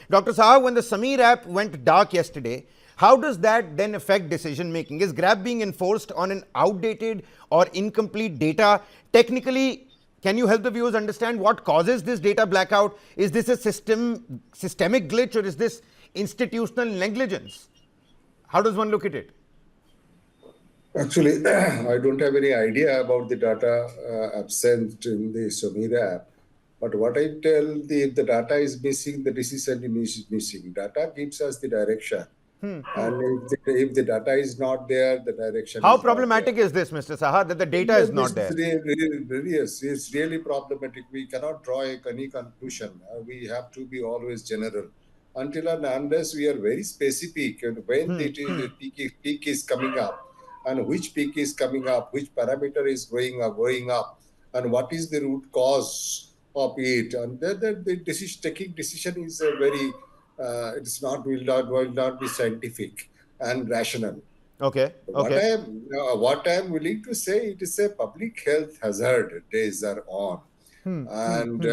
Dr. Saha, when the SAMEER app went dark yesterday, how does that then affect decision making? Is GRAP being enforced on an outdated or incomplete data? Technically, can you help the viewers understand what causes this data blackout? Is this a systemic glitch, or is this institutional negligence? How does one look at it? Actually, I don't have any idea about the data absent in the SAMEER app. But what I tell, if the data is missing, the decision is missing. Data gives us the direction. And if the data is not there, the direction How is not there. problematic is this, Mr. Saha, that the data is not there? Yes, it's really problematic. We cannot draw any conclusion. We have to be always general. Until and unless we are very specific when the peak is coming up, and which peak is coming up, which parameter is going up, and what is the root cause of it, and the taking decision is a very will not be scientific and rational. Okay. What I am willing to say, it is a public health hazard. Days are on, and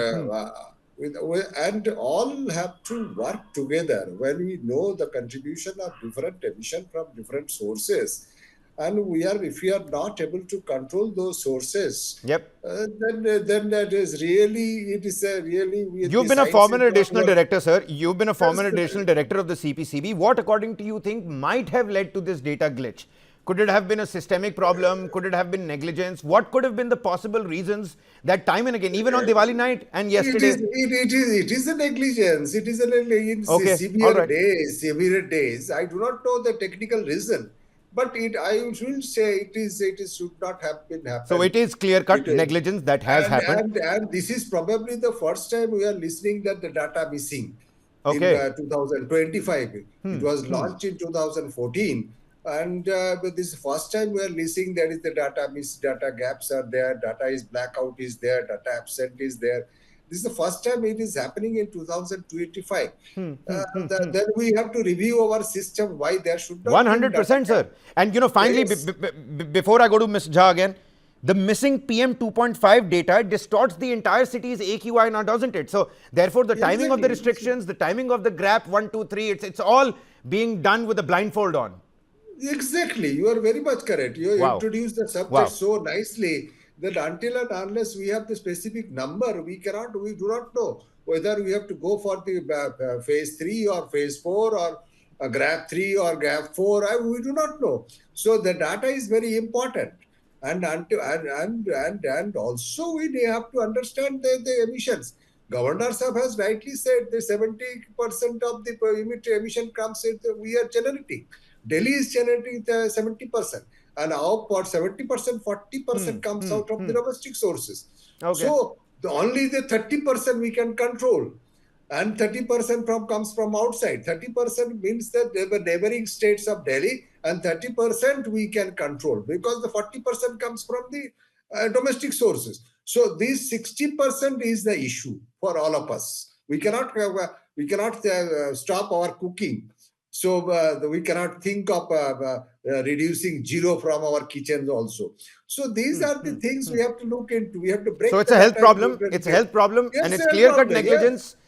all have to work together. When we know the contribution of different emission from different sources, and if we are not able to control those sources, then that is really, it is a really. You've been a former additional director, sir. You've been a former additional director of the CPCB. What, according to you, think might have led to this data glitch? Could it have been a systemic problem? Could it have been negligence? What could have been the possible reasons that time and again, even on Diwali night and yesterday? It is a negligence. It is in severe days. I do not know the technical reason. But I will say it should not have been happened. So it is clear-cut negligence that has happened. And this is probably the first time we are listening that the data missing in 2025. It was launched in 2014. And this is the first time we are listening that is the data gaps are there, data is blackout is there, data absent is there. This is the first time it is happening in 2025. Then we have to review our system, why there should not 100%, sir. And finally, before I go to Ms. Jha again, the missing PM 2.5 data distorts the entire city's AQI now, doesn't it? So therefore, the timing of the restrictions, the timing of the GRAP 1, 2, 3, it's all being done with a blindfold on. Exactly. You are very much correct. You introduced the subject so nicely that until and unless we have the specific number, we do not know whether we have to go for the phase 3 or phase 4 or GRAP 3 or GRAP 4. We do not know. So the data is very important. And also we have to understand the emissions. Governor Sahab has rightly said the 70% of the emission comes we are generating. Delhi is generating 70%. And our 70%, 40% comes out of the domestic sources. So only the 30% we can control. And 30% comes from outside. 30% means that they were neighboring states of Delhi, and 30% we can control because the 40% comes from the domestic sources. So this 60% is the issue for all of us. We cannot stop our cooking. So we cannot think of reducing zero from our kitchens also. So these are the things we have to look into. We have to break. So it's a health problem. It's a health problem, and it's clear-cut negligence.